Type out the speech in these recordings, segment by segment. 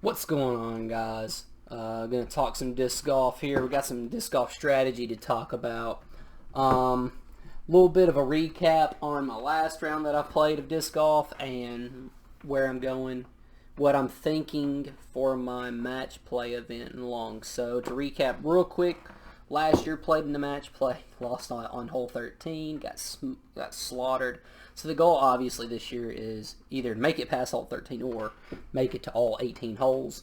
What's going on, guys? Gonna talk some disc golf here. We got some disc golf strategy to talk about. Little bit of a recap on my last round that I played of disc golf and where I'm going, what I'm thinking for my match play event in Long. So to recap real quick, last year played in the match play, lost on hole 13, got slaughtered. So the goal obviously this year is either make it past hole 13 or make it to all 18 holes.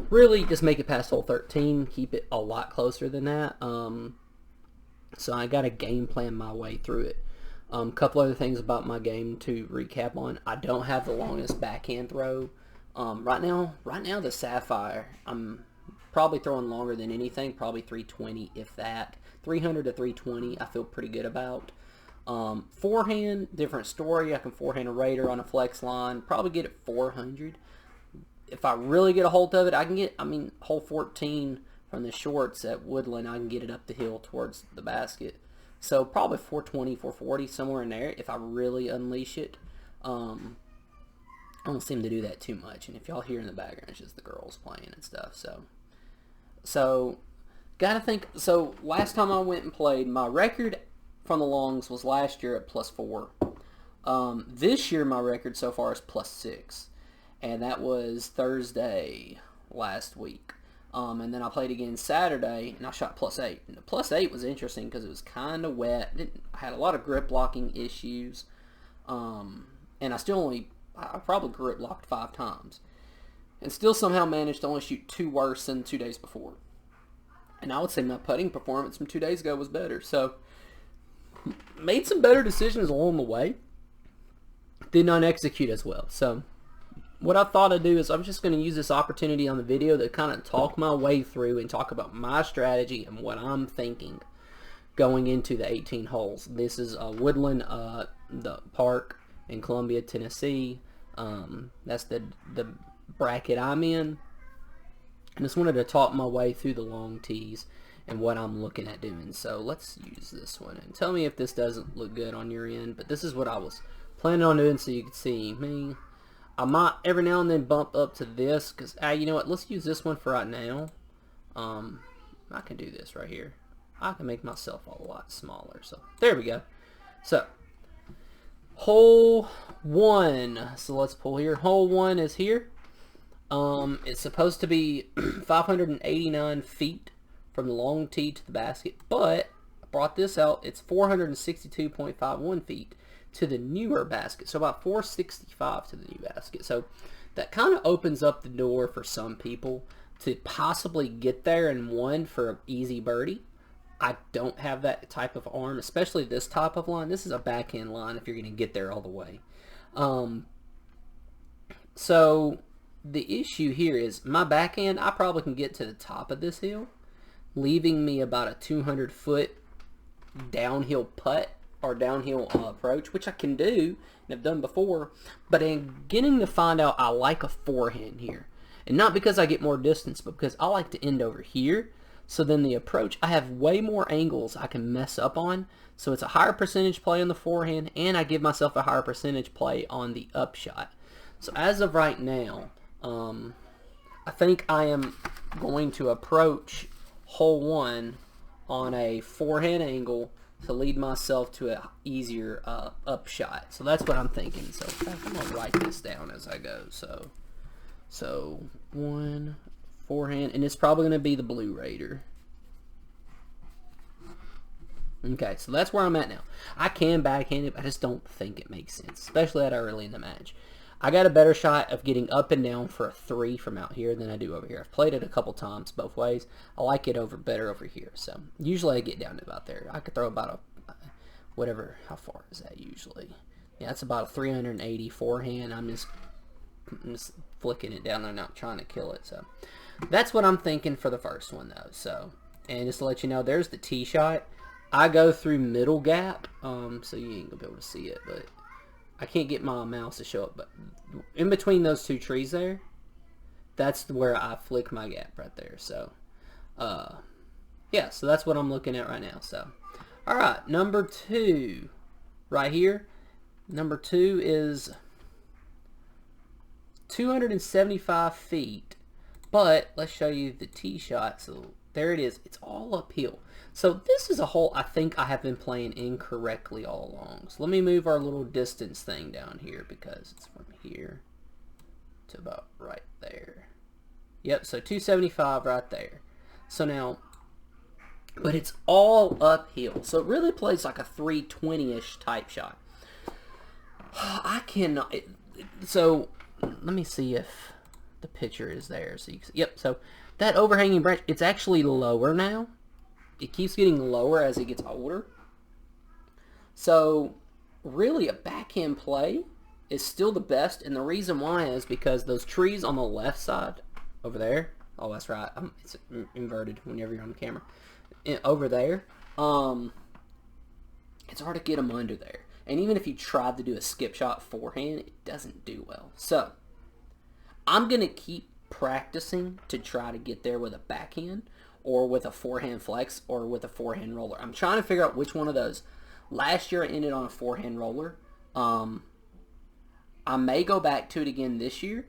Really just make it past hole 13, keep it a lot closer than that. So I got to game plan my way through it. Couple other things about my game to recap on. I don't have the longest backhand throw. Right now the Sapphire, I'm probably throwing longer than anything, probably 320 if that. 300 to 320 I feel pretty good about. Forehand, different story. I can forehand a Raider on a flex line, probably get it 400. If I really get a hold of it, I can get, hole 14 from the shorts at Woodland, I can get it up the hill towards the basket. So probably 420, 440, somewhere in there if I really unleash it. I don't seem to do that too much. And if y'all hear in the background, it's just the girls playing and stuff. So gotta think. So last time I went and played, my record from the longs was last year at +4. This year my record so far is +6. And that was Thursday last week. And then I played again Saturday, and I shot +8. And the +8 was interesting because it was kind of wet. I had a lot of grip blocking issues. And I probably grip blocked 5 times. And still somehow managed to only shoot 2 worse than 2 days before. And I would say my putting performance from 2 days ago was better. So, made some better decisions along the way. Did not execute as well. So, what I thought I'd do is I'm just going to use this opportunity on the video to kind of talk my way through and talk about my strategy and what I'm thinking going into the 18 holes. This is Woodland the Park in Columbia, Tennessee. That's the bracket I'm in. I just wanted to talk my way through the long tees and what I'm looking at doing. So let's use this one and tell me if this doesn't look good on your end. But this is what I was planning on doing so you can see me. I might every now and then bump up to this because, you know what, let's use this one for right now. I can do this right here. I can make myself a lot smaller. So there we go. So hole 1. So let's pull here. Hole 1 is here. It's supposed to be 589 feet from the long tee to the basket, but I brought this out. It's 462.51 feet to the newer basket, so about 465 to the new basket. So that kind of opens up the door for some people to possibly get there in one for an easy birdie. I don't have that type of arm, especially this type of line. This is a backhand line if you're going to get there all the way. So the issue here is my backhand, I probably can get to the top of this hill, leaving me about a 200-foot downhill putt or downhill approach, which I can do and have done before, but I'm getting to find out I like a forehand here. And not because I get more distance, but because I like to end over here. So then the approach, I have way more angles I can mess up on. So it's a higher percentage play on the forehand, and I give myself a higher percentage play on the upshot. So as of right now, I think I am going to approach hole 1 on a forehand angle to lead myself to an easier upshot. So that's what I'm thinking. So in fact, I'm going to write this down as I go. So 1 forehand, and it's probably going to be the blue Raider. Okay, so that's where I'm at now. I can backhand it, but I just don't think it makes sense, especially that early in the match. I got a better shot of getting up and down for a 3 from out here than I do over here. I've played it a couple times both ways. I like it better over here. So usually I get down to about there. I could throw about whatever. How far is that usually? Yeah, it's about a 380 forehand. I'm just flicking it down there, not trying to kill it. So that's what I'm thinking for the first one though. So, and just to let you know, there's the tee shot. I go through middle gap, so you ain't gonna be able to see it, but I can't get my mouse to show up, but in between those 2 trees there, that's where I flick my gap right there. So, yeah, so that's what I'm looking at right now. So, all right, number 2 right here. Number 2 is 275 feet. But let's show you the tee shot. So there it is. It's all uphill. So this is a hole I think I have been playing incorrectly all along. So let me move our little distance thing down here because it's from here to about right there. Yep, so 275 right there. So now, but it's all uphill. So it really plays like a 320-ish type shot. I cannot, so let me see if the picture is there. So you can see, yep, so that overhanging branch, it's actually lower now. It keeps getting lower as it gets older. So really a backhand play is still the best, and the reason why is because those trees on the left side over there, oh that's right, it's inverted whenever you're on the camera, over there, it's hard to get them under there. And even if you tried to do a skip shot forehand, it doesn't do well. So I'm going to keep practicing to try to get there with a backhand or with a forehand flex or with a forehand roller. I'm trying to figure out which one of those. Last year I ended on a forehand roller. I may go back to it again this year.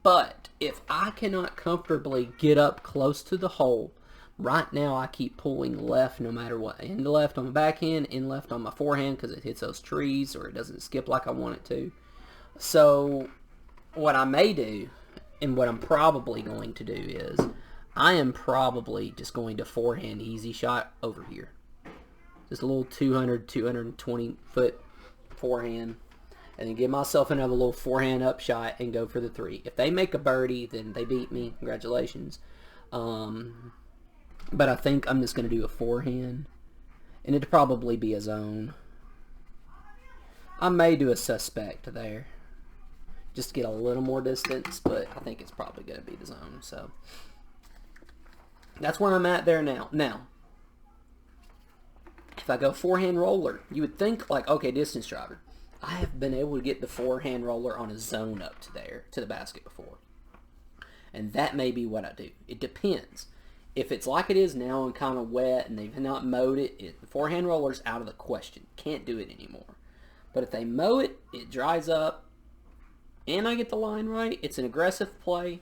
But if I cannot comfortably get up close to the hole, right now I keep pulling left no matter what. In left on my backhand, in left on my forehand because it hits those trees or it doesn't skip like I want it to. So what I may do, and what I'm probably going to do is, I am probably just going to forehand easy shot over here. Just a little 200, 220 foot forehand. And then give myself another little forehand up shot and go for the 3. If they make a birdie, then they beat me. Congratulations. But I think I'm just going to do a forehand. And it'd probably be a zone. I may do a suspect there. Just to get a little more distance. But I think it's probably going to be the zone. So that's where I'm at there now. Now, if I go forehand roller, you would think like, okay, distance driver. I have been able to get the forehand roller on a zone up to there, to the basket before. And that may be what I do. It depends. If it's like it is now and kind of wet and they've not mowed it, the forehand roller's out of the question. Can't do it anymore. But if they mow it, it dries up, and I get the line right, it's an aggressive play.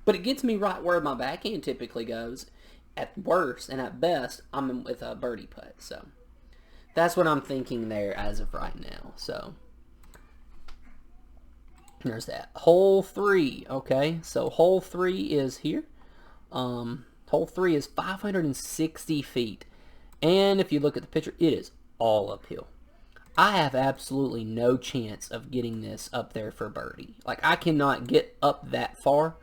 But it gets me right where my backhand typically goes. At worst, and at best, I'm with a birdie putt. So that's what I'm thinking there as of right now. So there's that. Hole 3. Okay, so hole 3 is here. Hole 3 is 560 feet. And if you look at the picture, it is all uphill. I have absolutely no chance of getting this up there for birdie. Like, I cannot get up that far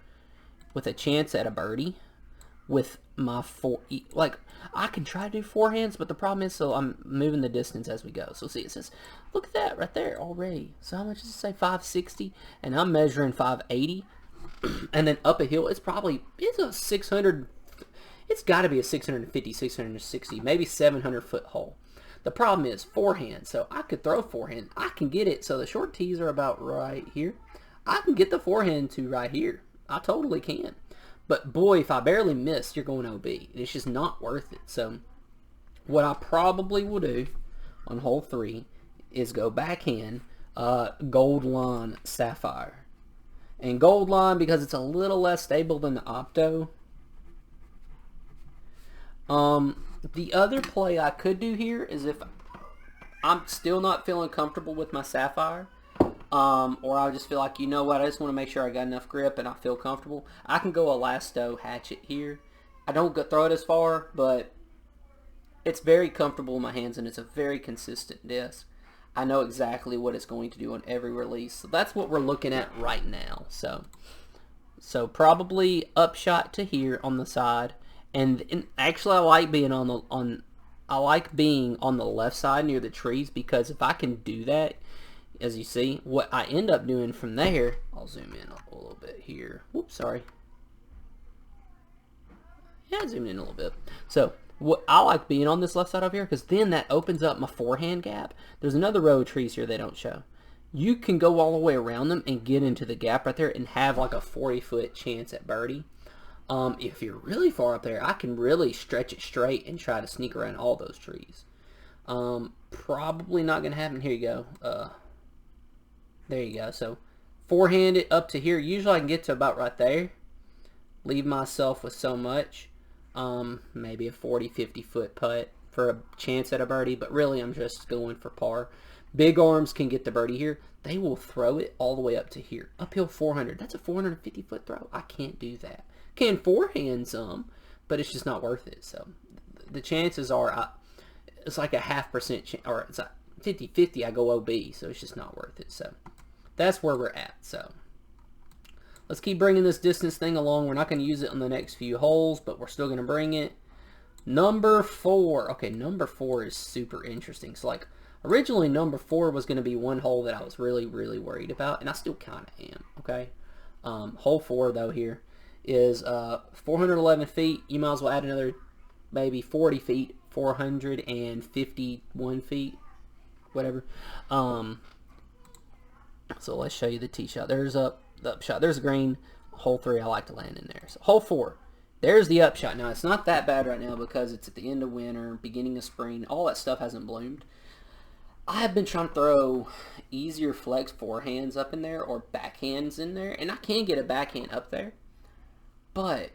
with a chance at a birdie with my like, I can try to do forehands, but the problem is, so I'm moving the distance as we go. So see, it says, look at that right there already. So how much does it say? 560, and I'm measuring 580, and then up a hill, it's a 600, it's got to be a 650, 660, maybe 700 foot hole. The problem is forehand, so I could throw forehand. I can get it, so the short tees are about right here. I can get the forehand to right here. I totally can. But boy, if I barely miss, you're going OB. It's just not worth it. So what I probably will do on hole 3 is go backhand gold line sapphire. And gold line, because it's a little less stable than the Opto. The other play I could do here is if I'm still not feeling comfortable with my sapphire, or I just feel like, you know what, I just want to make sure I got enough grip and I feel comfortable, I can go Elasto hatchet here. I don't throw it as far, but it's very comfortable in my hands and it's a very consistent disc. I know exactly what it's going to do on every release. So that's what we're looking at right now. So probably upshot to here on the side. And actually, I like being on the left side near the trees, because if I can do that, as you see, what I end up doing from there, I'll zoom in a little bit here. Whoops, sorry. Yeah, zoom in a little bit. So what I like being on this left side over here, because then that opens up my forehand gap. There's another row of trees here they don't show. You can go all the way around them and get into the gap right there and have like a 40-foot chance at birdie. If you're really far up there, I can really stretch it straight and try to sneak around all those trees. Probably not going to happen. Here you go. There you go. So forehand it up to here. Usually I can get to about right there. Leave myself with so much. Maybe a 40-50 foot putt for a chance at a birdie, but really I'm just going for par. Big arms can get the birdie here. They will throw it all the way up to here. Uphill 400. That's a 450 foot throw. I can't do that. Can forehand some, but it's just not worth it. So the chances are it's like a 0.5% or it's like 50-50 I go OB, so it's just not worth it. So that's where we're at. So let's keep bringing this distance thing along. We're not going to use it on the next few holes, but we're still going to bring it. Number 4. Okay, number 4 is super interesting. So like originally number 4 was going to be one hole that I was really worried about, and I still kind of am. Okay, hole 4 though here is 411 feet. You might as well add another maybe 40 feet, 451 feet, whatever. So let's show you the tee shot. There's the upshot. There's a green. Hole 3, I like to land in there. So hole 4, there's the upshot. Now it's not that bad right now because it's at the end of winter, beginning of spring. All that stuff hasn't bloomed. I have been trying to throw easier flex forehands up in there or backhands in there, and I can get a backhand up there. But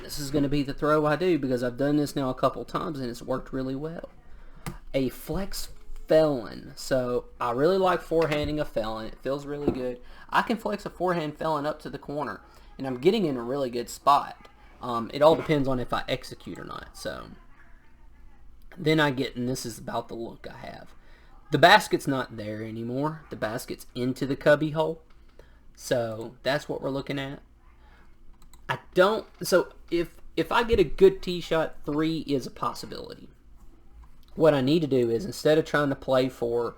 this is going to be the throw I do because I've done this now a couple times and it's worked really well. A flex felon. So I really like forehanding a felon. It feels really good. I can flex a forehand felon up to the corner, and I'm getting in a really good spot. It all depends on if I execute or not. So then I get, and this is about the look I have. The basket's not there anymore. The basket's into the cubby hole. So that's what we're looking at. So if I get a good tee shot, 3 is a possibility. What I need to do is, instead of trying to play for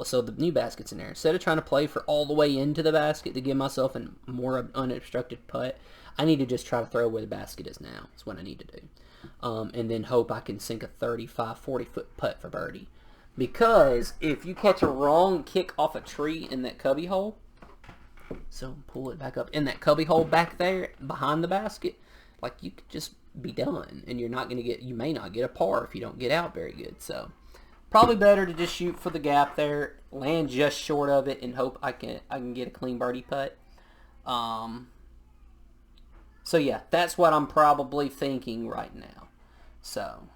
so the new basket's in there, instead of trying to play for all the way into the basket to give myself a more unobstructed putt, I need to just try to throw where the basket is now. That's what I need to do. And then hope I can sink a 35, 40 foot putt for birdie. Because if you catch a wrong kick off a tree in that cubby hole, so pull it back up in that cubby hole back there behind the basket, like you could just be done, and you may not get a par if you don't get out very good. So probably better to just shoot for the gap there, land just short of it, and hope I can get a clean birdie putt. So yeah, that's what I'm probably thinking right now. So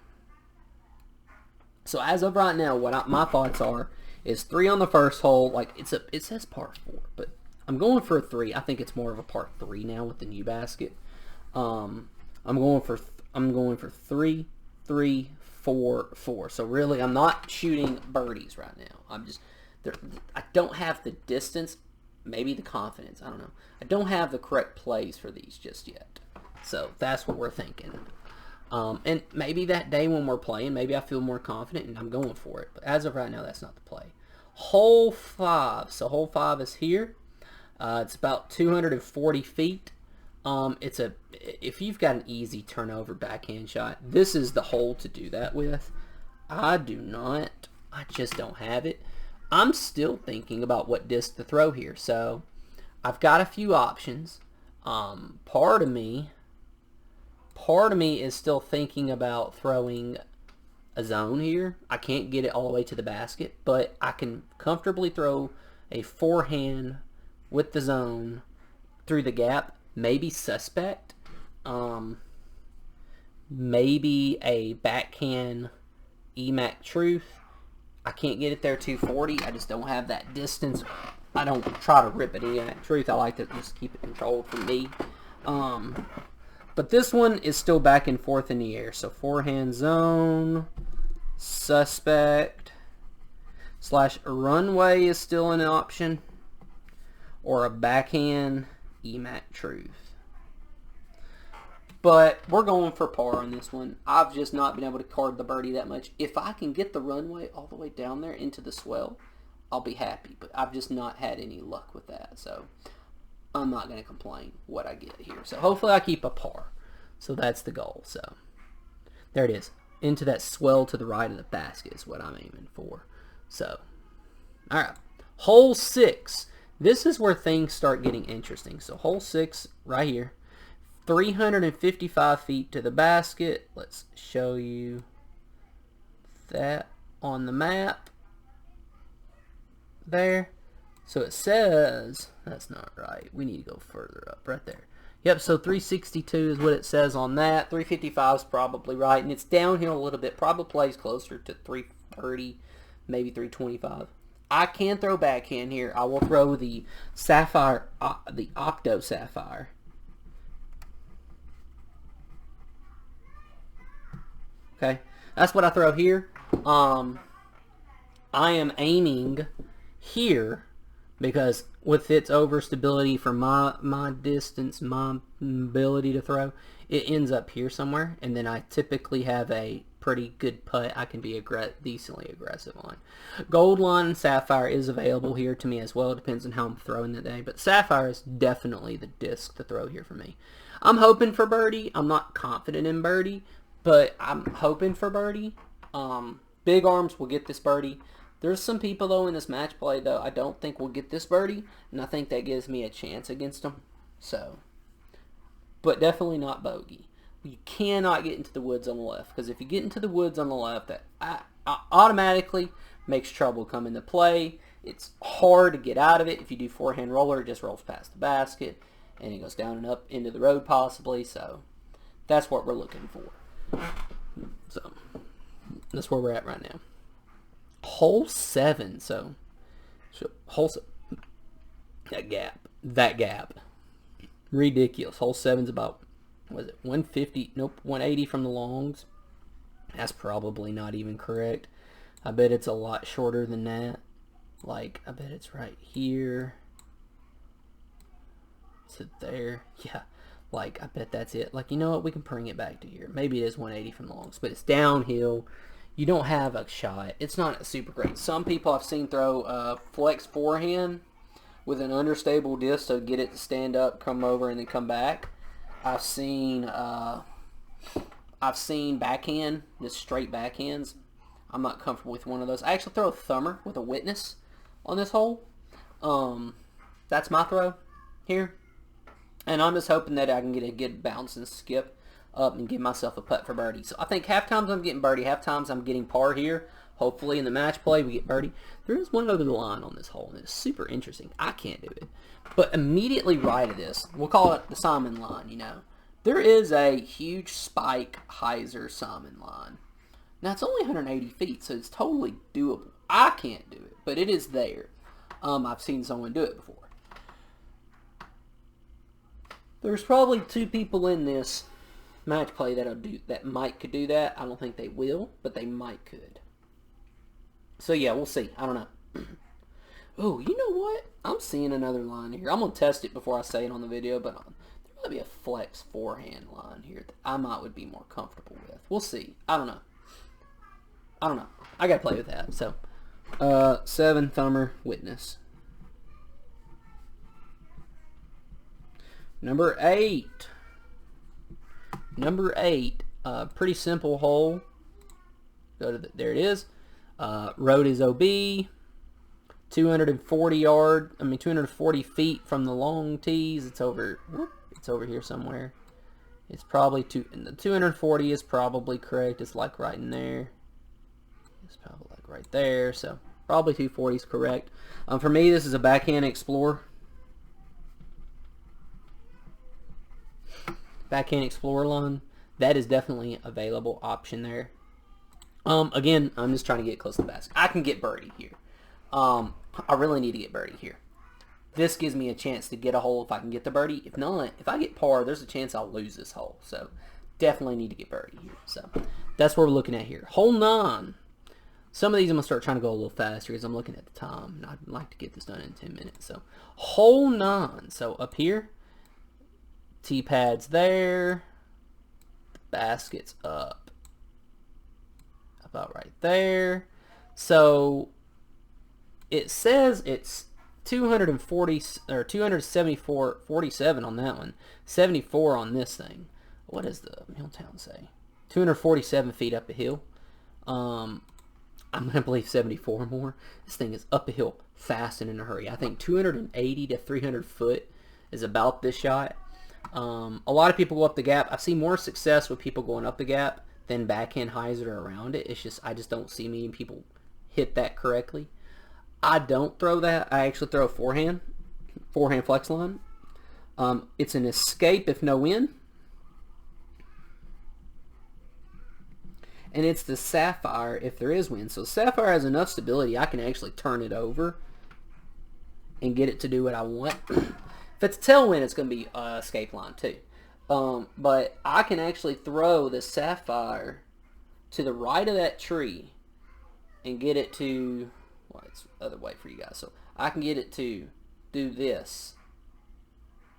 as of right now, my thoughts are is 3 on the first hole. Like it says par 4, but I'm going for a 3. I think it's more of a par 3 now with the new basket. I'm going for 3, 3, 4, 4. So really, I'm not shooting birdies right now. I don't have the distance, maybe the confidence. I don't know. I don't have the correct plays for these just yet. So that's what we're thinking. And maybe that day when we're playing, maybe I feel more confident and I'm going for it. But as of right now, that's not the play. Hole 5. So hole 5 is here. It's about 240 feet. If you've got an easy turnover backhand shot, this is the hole to do that with. I do not. I just don't have it. I'm still thinking about what disc to throw here. So I've got a few options. Part of me is still thinking about throwing a zone here. I can't get it all the way to the basket, but I can comfortably throw a forehand with the zone through the gap. Maybe suspect. Maybe a backhand EMAC truth. I can't get it there 240. I just don't have that distance. I don't try to rip it in. Truth, I like to just keep it controlled for me. But this one is still back and forth in the air. So forehand zone, suspect, / runway is still an option, or a backhand EMAC truth. But we're going for par on this one. I've just not been able to card the birdie that much. If I can get the runway all the way down there into the swell, I'll be happy. But I've just not had any luck with that. So I'm not going to complain what I get here. So hopefully I keep a par. So that's the goal. So there it is. Into that swell to the right of the basket is what I'm aiming for. So, all right. Hole 6. This is where things start getting interesting. So hole 6 right here. 355 feet to the basket. Let's show you that on the map. There. So it says, that's not right. We need to go further up, right there. Yep, so 362 is what it says on that. 355 is probably right, and it's downhill a little bit. Probably plays closer to 330, maybe 325. I can throw backhand here. I will throw the Sapphire, the Octo Sapphire. Okay, that's what I throw here. I am aiming here because with its overstability for my distance, my ability to throw, it ends up here somewhere, and then I typically have a pretty good putt I can be decently aggressive on. Gold Line and Sapphire is available here to me as well. It depends on how I'm throwing that day, but Sapphire is definitely the disc to throw here for me. I'm hoping for birdie. I'm not confident in birdie, but I'm hoping for birdie. Big Arms will get this birdie. There's some people, though, in this match play, though, I don't think will get this birdie, and I think that gives me a chance against them. So, but definitely not bogey. You cannot get into the woods on the left, because if you get into the woods on the left, that automatically makes trouble come into play. It's hard to get out of it. If you do forehand roller, it just rolls past the basket, and it goes down and up into the road possibly. So, that's what we're looking for. So, that's where we're at right now. Hole 7, so hole 7, that gap, ridiculous. Hole 7's about, was it 150? Nope, 180 from the longs. That's probably not even correct. I bet it's a lot shorter than that. Like, I bet it's right here. Is it there? Yeah, like, I bet that's it. Like, you know what? We can bring it back to here. Maybe it is 180 from the longs, but it's downhill. You don't have a shot. It's not super great. Some people I've seen throw flex forehand with an understable disc to get it to stand up, come over, and then come back. I've seen backhand, just straight backhands. I'm not comfortable with one of those. I actually throw a thumber with a witness on this hole. That's my throw here. And I'm just hoping that I can get a good bounce and skip up and give myself a putt for birdie. So I think half times I'm getting birdie, half times I'm getting par here. Hopefully in the match play we get birdie. There is one over the line on this hole, and it's super interesting. I can't do it. But immediately right of this, we'll call it the Simon line, you know. There is a huge spike hyzer Simon line. Now it's only 180 feet, so it's totally doable. I can't do it, but it is there. I've seen someone do it before. There's probably 2 people in this match play that could do that. I don't think they will, but they might could. So yeah, we'll see. I don't know. Oh, you know what? I'm seeing another line here. I'm gonna test it before I say it on the video, but there might be a flex forehand line here that I would be more comfortable with. We'll see. I don't know. I gotta play with that. So 7 thumber witness. Number 8. Number 8, pretty simple hole. Go to there it is. Road is OB. 240 feet from the long tees. It's over. It's over here somewhere. It's probably the 240 is probably correct. It's like right in there. It's probably like right there. So probably 240 is correct. For me, this is a backhand Explorer. Backhand Explorer line. That is definitely an available option there. Again, I'm just trying to get close to the basket. I can get birdie here. I really need to get birdie here. This gives me a chance to get a hole if I can get the birdie. If not, if I get par, there's a chance I'll lose this hole. So definitely need to get birdie here. So that's what we're looking at here. Hole 9. Some of these I'm going to start trying to go a little faster because I'm looking at the time. And I'd like to get this done in 10 minutes. So hole 9. So up here. Tee pads there. The basket's up. About right there. So it says it's 240 or 274.47 on that one. 74 on this thing. What does the Milltown say? 247 feet up a hill. I'm gonna believe 74 more. This thing is up a hill fast and in a hurry. I think 280 to 300 foot is about this shot. A lot of people go up the gap. I've seen more success with people going up the gap than backhand hyzer around it. It's just I just don't see many people hit that correctly. I don't throw that. I actually throw a forehand flex line. It's an escape if no in. And it's the sapphire if there is wind. So sapphire has enough stability, I can actually turn it over and get it to do what I want. If it's tailwind, it's going to be escape line too. But I can actually throw the sapphire to the right of that tree and get it to, well, it's the other way for you guys. So I can get it to do this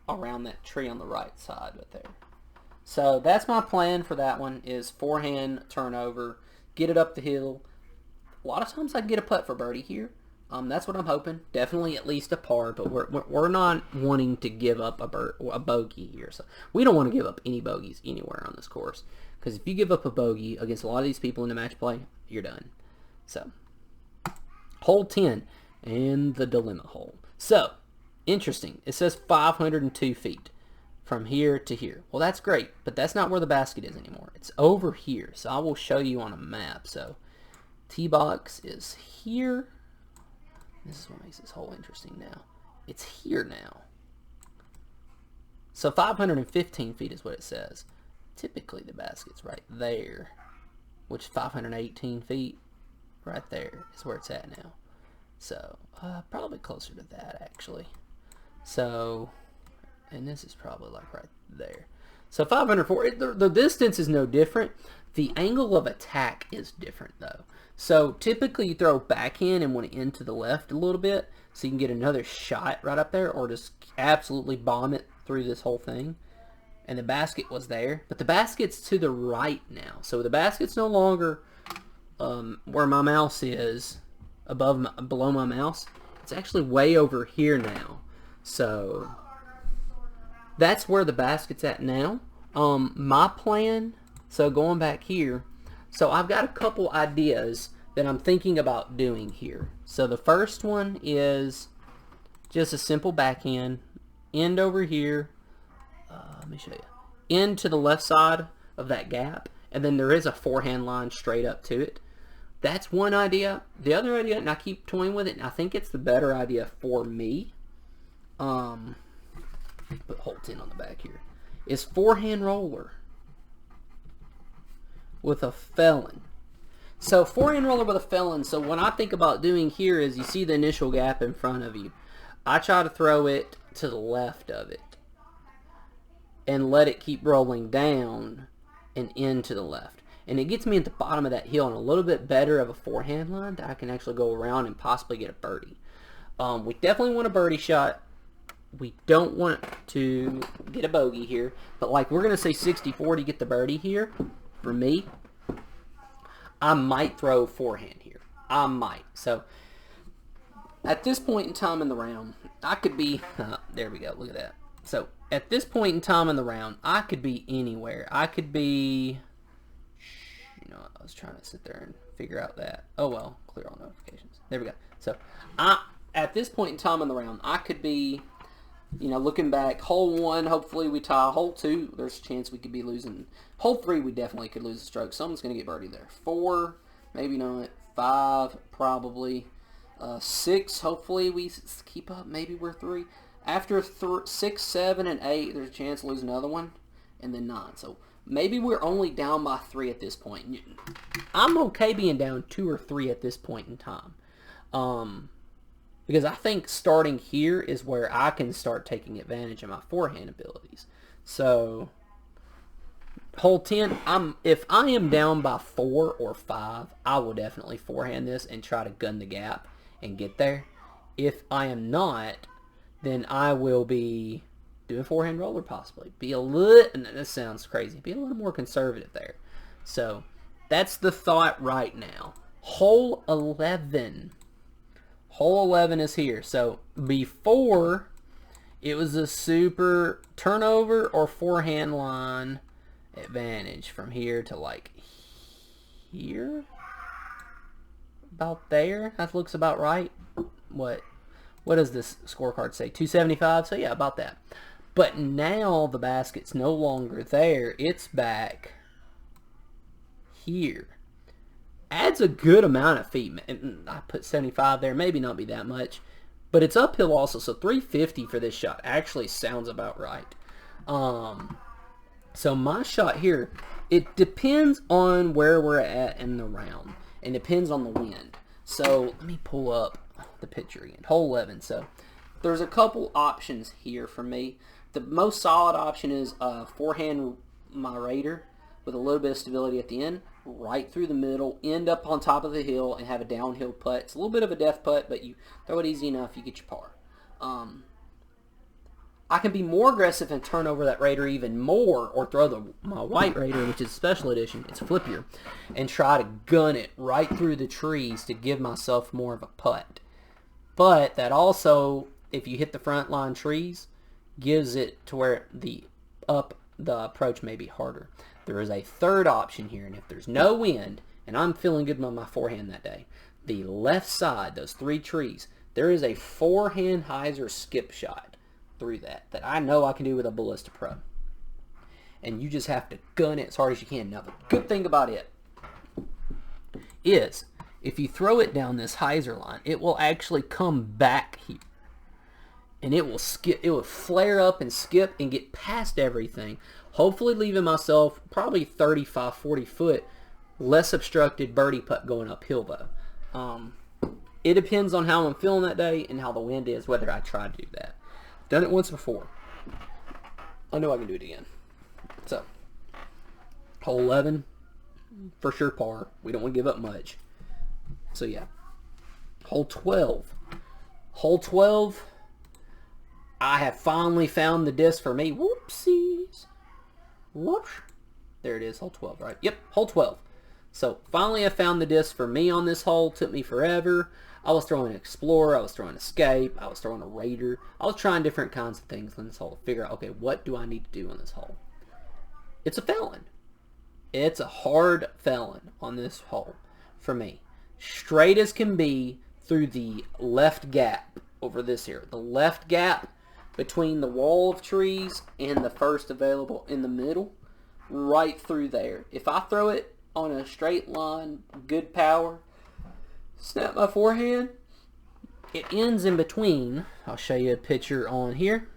around that tree on the right side right there. So that's my plan for that one, is forehand turnover, get it up the hill. A lot of times I can get a putt for birdie here. That's what I'm hoping. Definitely at least a par, but we're not wanting to give up a bogey here. So we don't want to give up any bogeys anywhere on this course, because if you give up a bogey against a lot of these people in the match play, you're done. So hole 10 and the dilemma hole. So interesting. It says 502 feet from here to here. Well, that's great, but that's not where the basket is anymore. It's over here. So I will show you on a map. So tee box is here. This is what makes this hole interesting now. It's here now. So 515 feet is what it says. Typically the basket's right there, which 518 feet right there is where it's at now. So probably closer to that actually. So, and this is probably like right there. So 504, the distance is no different. The angle of attack is different though. So typically you throw backhand and want to end to the left a little bit so you can get another shot right up there, or just absolutely bomb it through this whole thing. And the basket was there, but the basket's to the right now. So the basket's no longer where my mouse is, below my mouse. It's actually way over here now. So that's where the basket's at now. My plan, so going back here, so I've got a couple ideas that I'm thinking about doing here. So the first one is just a simple backhand, end over here, let me show you, end to the left side of that gap, and then there is a forehand line straight up to it. That's one idea. The other idea, and I keep toying with it, and I think it's the better idea for me, put hole 10 on the back here, is forehand roller with a felon. So forehand roller with a felon. So what I think about doing here is, you see the initial gap in front of you. I try to throw it to the left of it and let it keep rolling down and into the left. And it gets me at the bottom of that hill and a little bit better of a forehand line that I can actually go around and possibly get a birdie. We definitely want a birdie shot. We don't want to get a bogey here, but like we're going to say 60-40 get the birdie here. For me, I might throw forehand here. I might. So at this point in time in the round, I could be, there we go, look at that. So at this point in time in the round, I could be anywhere. I could be, you know, I was trying to sit there and figure out that. Oh well, clear all notifications. There we go. So at this point in time in the round, I could be, you know, looking back, hole 1, hopefully we tie. Hole 2, there's a chance we could be losing. Hole 3, we definitely could lose a stroke. Someone's going to get birdie there. 4, maybe not. 5, probably. 6, hopefully we keep up. Maybe we're 3. After 6, 7, and 8, there's a chance to lose another one. And then 9. So maybe we're only down by 3 at this point. I'm okay being down 2 or 3 at this point in time. Because I think starting here is where I can start taking advantage of my forehand abilities. So hole 10, if I am down by 4 or 5, I will definitely forehand this and try to gun the gap and get there. If I am not, then I will be doing forehand roller possibly. Be a little, and this sounds crazy, be a little more conservative there. So that's the thought right now. Hole 11. Hole 11 is here. So before, it was a super turnover or forehand line advantage from here to like here. About there. That looks about right. What does this scorecard say? 275? So yeah, about that. But now the basket's no longer there. It's back here. adds a good amount of feet. And I put 75 there, maybe not be that much, but it's uphill also, so 350 for this shot actually sounds about right. So my shot here, it depends on where we're at in the round, and depends on the wind. So let me pull up the picture again. Hole 11. So there's a couple options here for me. The most solid option is forehand my Raider with a little bit of stability at the end, right through the middle, end up on top of the hill, and have a downhill putt. It's a little bit of a death putt, but you throw it easy enough, you get your par. I can be more aggressive and turn over that Raider even more, or throw my white Raider, which is special edition, it's flippier, and try to gun it right through the trees to give myself more of a putt. But that also, if you hit the front line trees, gives it to where the approach may be harder. There is a third option here, and if there's no wind, and I'm feeling good with my forehand that day, the left side, those 3 trees, there is a forehand hyzer skip shot through that I know I can do with a Ballista Pro. And you just have to gun it as hard as you can. Now the good thing about it is, if you throw it down this hyzer line, it will actually come back here. And it will skip, it will flare up and skip and get past everything, hopefully leaving myself probably 35, 40 foot less obstructed birdie putt going uphill though. It depends on how I'm feeling that day and how the wind is, whether I try to do that. Done it once before. I know I can do it again. So, hole 11, for sure par. We don't want to give up much. So yeah. Hole 12. Hole 12, I have finally found the disc for me. Whoopsies. Whoops. There it is, hole 12, right? Yep, hole 12. So, finally I found the disc for me on this hole. Took me forever. I was throwing an Explorer, I was throwing Escape, I was throwing a Raider. I was trying different kinds of things on this hole to figure out, okay, what do I need to do on this hole? It's a felon. It's a hard felon on this hole for me. Straight as can be through the left gap over this here. The left gap between the wall of trees and the first available in the middle, right through there. If I throw it on a straight line, good power, snap my forehand, it ends in between. I'll show you a picture on here.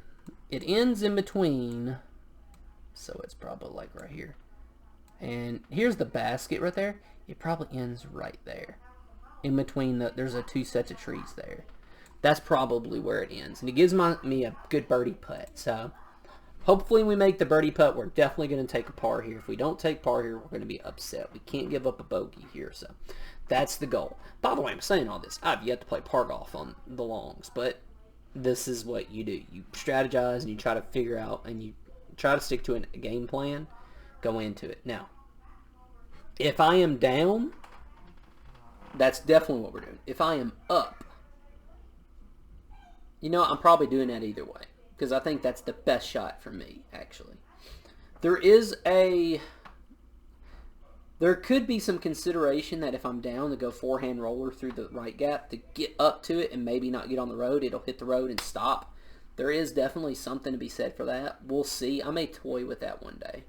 It ends in between, so it's probably like right here. And here's the basket right there. It probably ends right there. In between, there's 2 sets of trees there. That's probably where it ends. And it gives me a good birdie putt. So hopefully we make the birdie putt. We're definitely going to take a par here. If we don't take par here, we're going to be upset. We can't give up a bogey here. So that's the goal. By the way, I'm saying all this. I've yet to play par golf on the longs, but this is what you do. You strategize and you try to figure out, and you try to stick to a game plan. Go into it. Now, if I am down, that's definitely what we're doing. If I am up, you know, I'm probably doing that either way, because I think that's the best shot for me, actually. There could be some consideration that if I'm down, to go forehand roller through the right gap to get up to it and maybe not get on the road. It'll hit the road and stop. There is definitely something to be said for that. We'll see. I may toy with that one day.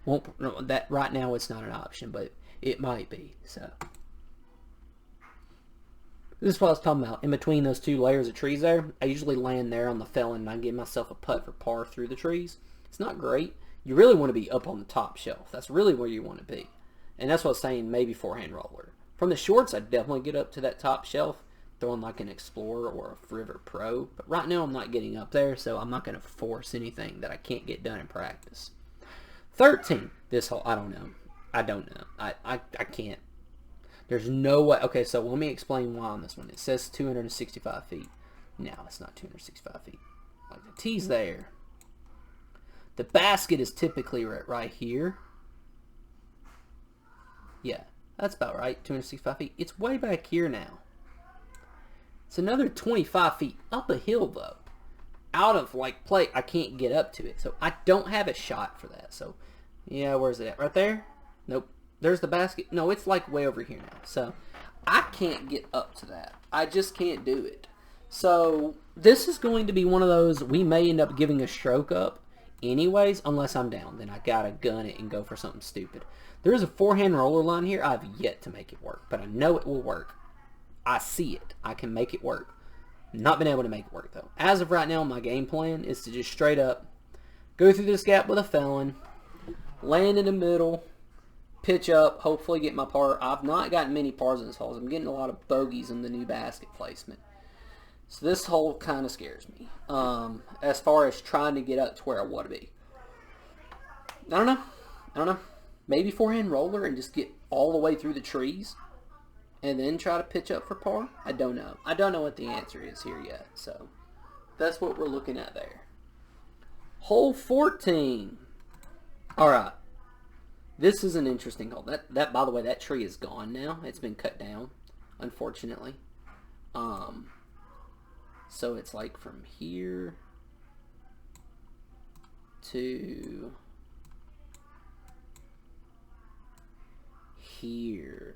That right now it's not an option, but it might be. So this is what I was talking about. In between those 2 layers of trees there, I usually land there on the felon and I give myself a putt for par through the trees. It's not great. You really want to be up on the top shelf. That's really where you want to be. And that's what I was saying, maybe forehand roller. From the shorts, I'd definitely get up to that top shelf, throwing like an Explorer or a River Pro. But right now I'm not getting up there, so I'm not going to force anything that I can't get done in practice. 13. This hole, I don't know. I don't know. I can't. There's no way. Okay, so let me explain why on this one. It says 265 feet. No, it's not 265 feet. Like the tee's there. The basket is typically right here. Yeah, that's about right. 265 feet. It's way back here now. It's another 25 feet up a hill, though. Out of, like, play. I can't get up to it. So I don't have a shot for that. So, yeah, where's it at? Right there? Nope. There's the basket. No, it's, like, way over here now. So I can't get up to that. I just can't do it. So this is going to be one of those, we may end up giving a stroke up anyways, unless I'm down. Then I gotta gun it and go for something stupid. There is a forehand roller line here. I've yet to make it work, but I know it will work. I see it. I can make it work. Not been able to make it work, though. As of right now, my game plan is to just straight up go through this gap with a felon, land in the middle, pitch up, hopefully get my par. I've not gotten many pars in this hole. I'm getting a lot of bogeys in the new basket placement. So this hole kind of scares me as far as trying to get up to where I want to be. I don't know. Maybe forehand roller and just get all the way through the trees and then try to pitch up for par. I don't know. I don't know what the answer is here yet. So that's what we're looking at there. Hole 14. All right. This is an interesting hole. That by the way, that tree is gone now. It's been cut down, unfortunately. So it's like from here to here.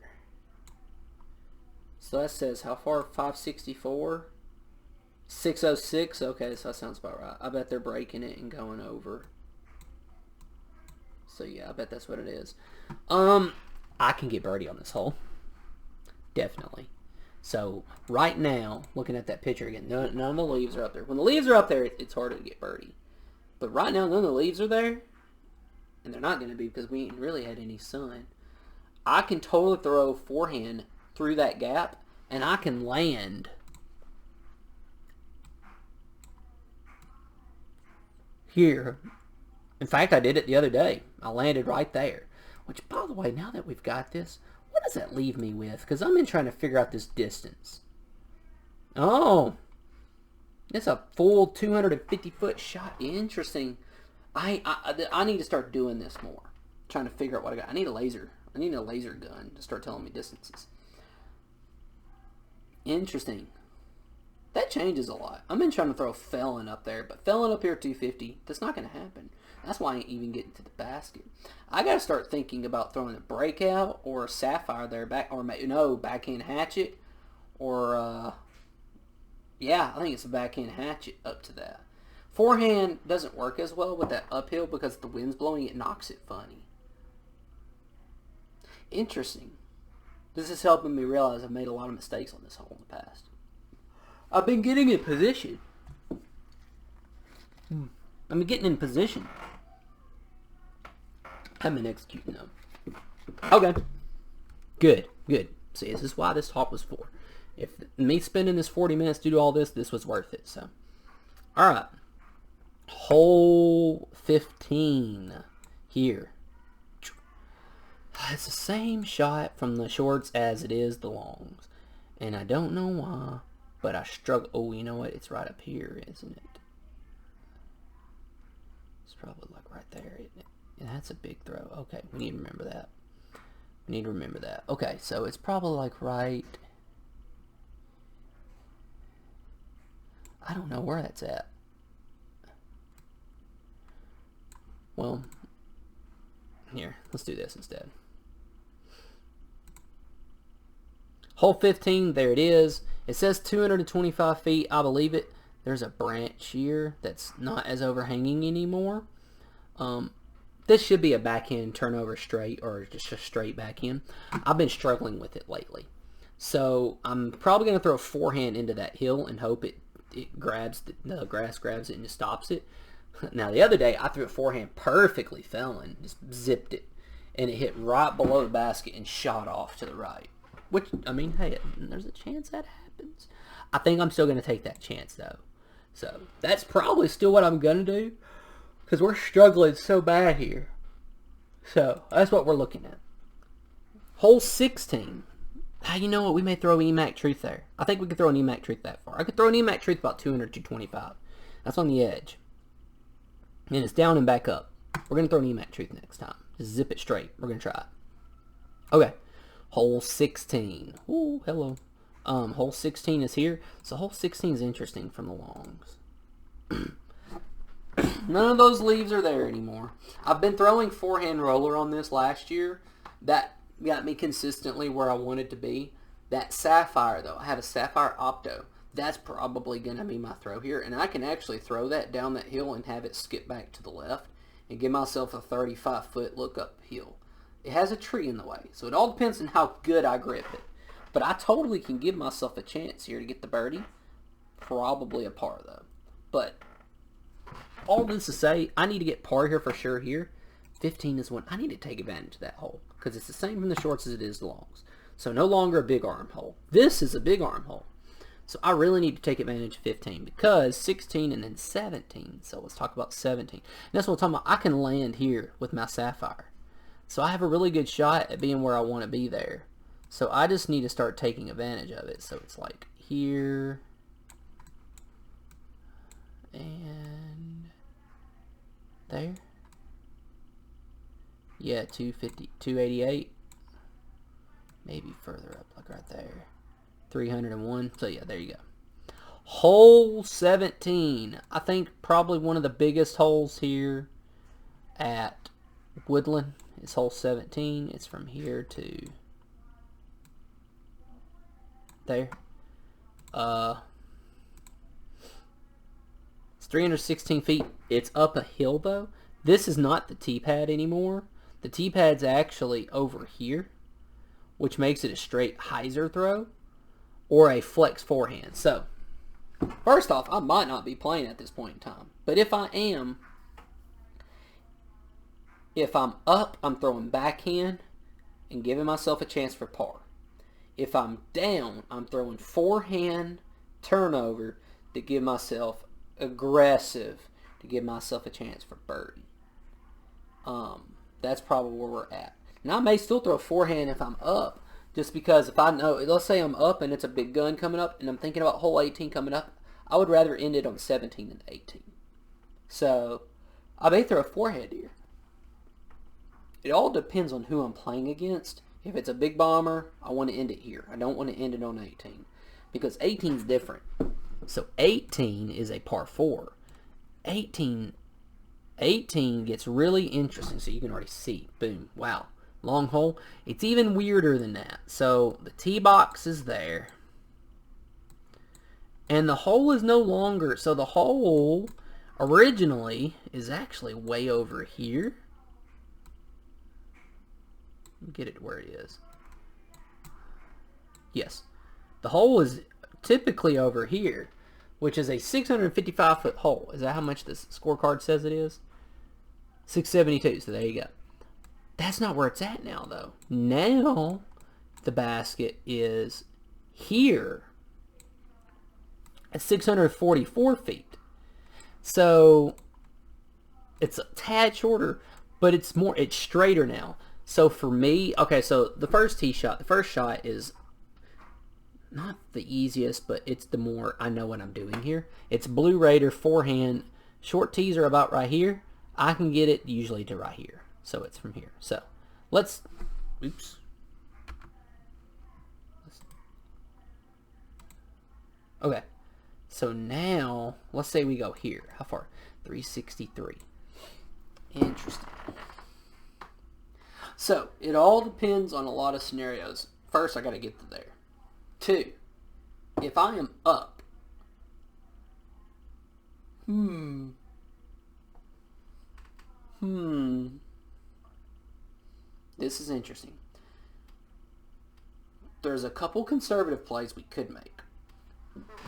So that says how far? 564? 606? Okay, so that sounds about right. I bet they're breaking it and going over. So yeah, I bet that's what it is. I can get birdie on this hole. Definitely. So right now, looking at that picture again, none of the leaves are up there. When the leaves are up there, it's harder to get birdie. But right now, none of the leaves are there. And they're not going to be because we ain't really had any sun. I can totally throw forehand through that gap, and I can land here. In fact, I did it the other day. I landed right there. Which, by the way, now that we've got this, what does that leave me with? Because I'm in trying to figure out this distance. Oh, it's a full 250-foot shot. Interesting. I need to start doing this more. Trying to figure out what I got. I need a laser gun to start telling me distances. Interesting. That changes a lot. I've been trying to throw felon up there, but felon up here 250, that's not going to happen. That's why I ain't even getting to the basket. I got to start thinking about throwing a breakout or a sapphire there, backhand hatchet, or yeah, I think it's a backhand hatchet up to that. Forehand doesn't work as well with that uphill because the wind's blowing. It knocks it funny. Interesting. This is helping me realize I've made a lot of mistakes on this hole in the past. I've been getting in position. I've been getting in position. I've been executing them. Okay. Good. See, this is why this talk was for. If me spending this 40 minutes to do all this, this was worth it. So, all right. Hole 15 here. It's the same shot from the shorts as it is the longs. And I don't know why, but I struggle. Oh, you know what? It's right up here, isn't it? It's probably like right there, isn't it? Yeah, that's a big throw. Okay, we need to remember that. Okay, so it's probably like right... I don't know where that's at. Well, here, let's do this instead. Hole 15, there it is. It says 225 feet. I believe it. There's a branch here that's not as overhanging anymore. This should be a backhand turnover straight or just a straight backhand. I've been struggling with it lately. So I'm probably going to throw a forehand into that hill and hope it grabs, the grass grabs it and just stops it. Now the other day I threw a forehand perfectly felon, just zipped it. And it hit right below the basket and shot off to the right. Which, I mean, hey, there's a chance that happens. I think I'm still going to take that chance, though. So, that's probably still what I'm going to do. Because we're struggling so bad here. So, that's what we're looking at. Hole 16. You know what? We may throw an EMAC Truth there. I think we could throw an EMAC Truth that far. I could throw an EMAC Truth about 200, 225. That's on the edge. And it's down and back up. We're going to throw an EMAC Truth next time. Just zip it straight. We're going to try it. Okay. Hole 16. Ooh, hello. Hole 16 is here. So hole 16 is interesting from the longs. None of those leaves are there anymore. I've been throwing forehand roller on this last year. That got me consistently where I wanted to be. That sapphire, though, I have a sapphire opto. That's probably going to be my throw here. And I can actually throw that down that hill and have it skip back to the left and give myself a 35-foot look uphill. It has a tree in the way, so it all depends on how good I grip it. But I totally can give myself a chance here to get the birdie. Probably a par, though. But all this to say, I need to get par here for sure here. 15 is when I need to take advantage of that hole, because it's the same from the shorts as it is the longs. So no longer a big arm hole. This is a big arm hole. So I really need to take advantage of 15, because 16 and then 17. So let's talk about 17. And that's what I'm talking about. I can land here with my sapphire. So I have a really good shot at being where I want to be there. So I just need to start taking advantage of it. So it's like here and there. Yeah, 250, 288. Maybe further up, like right there. 301. So yeah, there you go. Hole 17. I think probably one of the biggest holes here at Woodland is hole 17. It's from here to there. It's 316 feet. It's up a hill though. This is not the tee pad anymore. The tee pad's actually over here, which makes it a straight hyzer throw or a flex forehand. So, first off, I might not be playing at this point in time. But if I am, if I'm up, I'm throwing backhand and giving myself a chance for par. If I'm down, I'm throwing forehand turnover to give myself aggressive, to give myself a chance for birdie. That's probably where we're at. Now I may still throw forehand if I'm up, just because if I know, let's say I'm up and it's a big gun coming up and I'm thinking about hole 18 coming up, I would rather end it on 17 than 18. So I may throw a forehand here. It all depends on who I'm playing against. If it's a big bomber, I want to end it here. I don't want to end it on 18, because 18 is different. So 18 is a par 4. 18 gets really interesting. So you can already see, boom, wow, long hole. It's even weirder than that. So the tee box is there, and the hole is no longer, so the hole originally is actually way over here. Get it where it is. Yes, the hole is typically over here, which is a 655-foot hole. Is that how much this scorecard says it is? 672, so there you go. That's not where it's at now, though. Now, the basket is here at 644 feet. So, it's a tad shorter, but it's straighter now. So for me, okay, so the first shot is not the easiest, but it's the more I know what I'm doing here. It's Blue Raider forehand. Short tees are about right here. I can get it usually to right here. So it's from here. So let's, oops. Okay. So now, let's say we go here. How far? 363. Interesting. So, it all depends on a lot of scenarios. First, I got to get to there. 2, if I am up, this is interesting. There's a couple conservative plays we could make.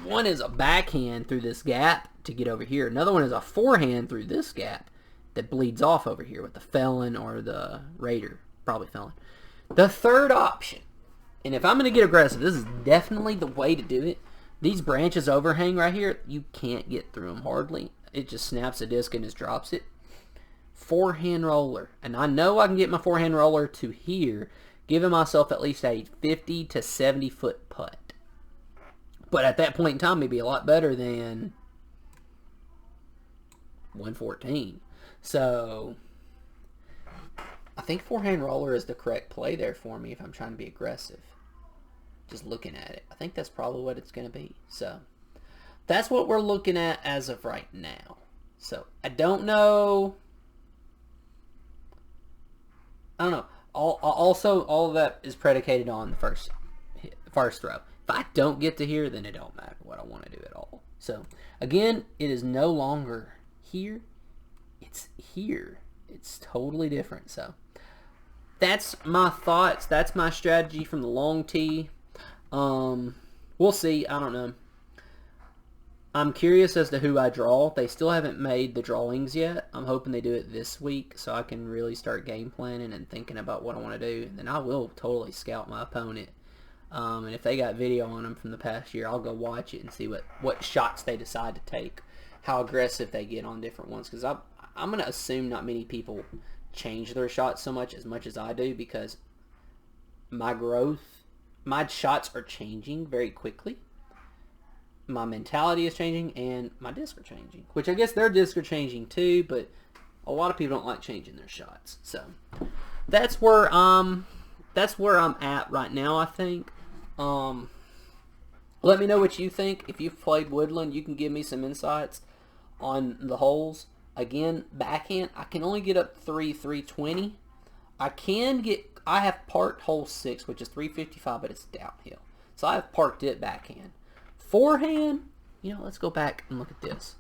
One is a backhand through this gap to get over here. Another one is a forehand through this gap that bleeds off over here with the Felon or the Raider. Probably Felon. The third option, and if I'm going to get aggressive, this is definitely the way to do it. These branches overhang right here. You can't get through them hardly. It just snaps the disc and just drops it. Forehand roller. And I know I can get my forehand roller to here, giving myself at least a 50 to 70 foot putt. But at that point in time, it'd be a lot better than 114. So I think forehand roller is the correct play there for me if I'm trying to be aggressive. Just looking at it. I think that's probably what it's going to be. So that's what we're looking at as of right now. So I don't know. Also, all of that is predicated on the first throw. If I don't get to here, then it don't matter what I want to do at all. So, again, it is no longer here. It's here. It's totally different. So, that's my thoughts. That's my strategy from the long tee. We'll see. I don't know. I'm curious as to who I draw. They still haven't made the drawings yet. I'm hoping they do it this week so I can really start game planning and thinking about what I want to do. And then I will totally scout my opponent. And if they got video on them from the past year, I'll go watch it and see what shots they decide to take, how aggressive they get on different ones. Because I'm going to assume not many people change their shots so much as I do, because my shots are changing very quickly. My mentality is changing, and my discs are changing. Which I guess their discs are changing too, but a lot of people don't like changing their shots. So that's where I'm at right now, I think. Let me know what you think. If you've played Woodland, you can give me some insights on the holes. Again, backhand, I can only get up 320. I have parked hole 6, which is 355, but it's downhill. So I have parked it backhand. Forehand, let's go back and look at this.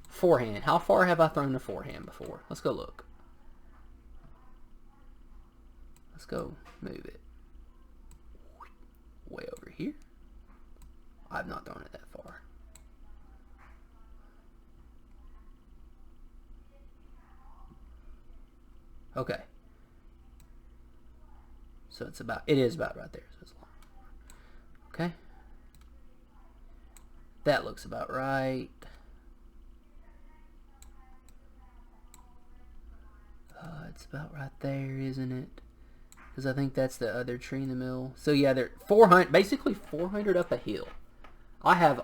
Forehand, how far have I thrown the forehand before? Let's go look. Let's go move it. Way over here. I've not thrown it that far. Okay. So it is about right there. So it's long. Okay. That looks about right. It's about right there, isn't it? Because I think that's the other tree in the middle. So yeah, they're 400, basically 400 up a hill. I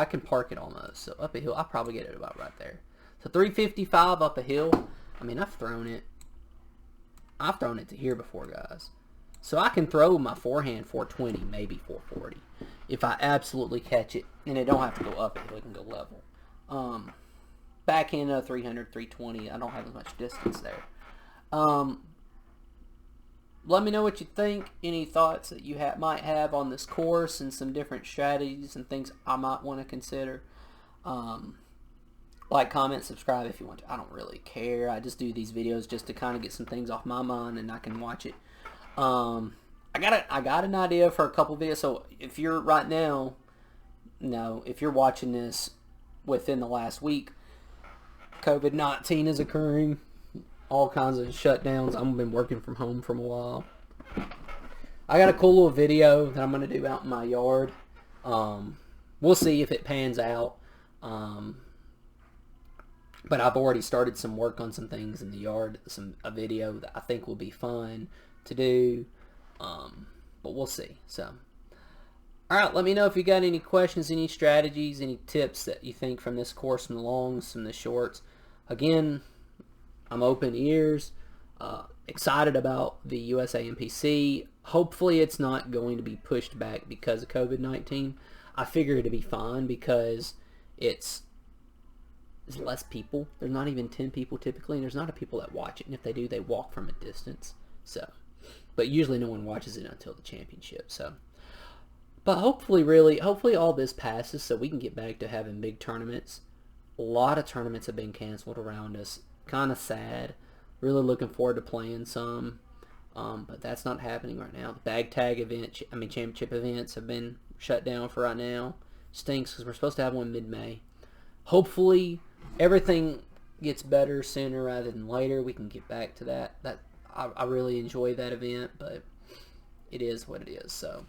can park it almost. So up a hill, I'll probably get it about right there. So 355 up a hill. I mean, I've thrown it to here before, guys. So I can throw my forehand 420, maybe 440. If I absolutely catch it, and it don't have to go up, it can go level. Backhand 300, 320. I don't have as much distance there. Let me know what you think. Any thoughts that you might have on this course and some different strategies and things I might want to consider. Like, comment, subscribe if you want to. I don't really care. I just do these videos just to kind of get some things off my mind, and I can watch it. I got an idea for a couple videos. So if you're if you're watching this within the last week, COVID-19 is occurring. All kinds of shutdowns. I've been working from home for a while. I got a cool little video that I'm going to do out in my yard. We'll see if it pans out. But I've already started some work on some things in the yard. A video that I think will be fun to do. But we'll see. So, alright, let me know if you got any questions, any strategies, any tips that you think from this course, from the longs, from the shorts. Again, I'm open ears. Excited about the USAMPC. Hopefully it's not going to be pushed back because of COVID-19. I figure it'll be fine because there's less people. There's not even 10 people typically, and there's not a people that watch it. And if they do, they walk from a distance. So, but usually no one watches it until the championship. So, but hopefully all this passes so we can get back to having big tournaments. A lot of tournaments have been canceled around us. Kind of sad. Really looking forward to playing some. But that's not happening right now. The bag tag championship events have been shut down for right now. Stinks because we're supposed to have one mid-May. Hopefully everything gets better sooner rather than later. We can get back to that. I really enjoy that event, but it is what it is. So,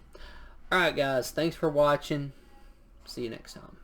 alright guys, thanks for watching. See you next time.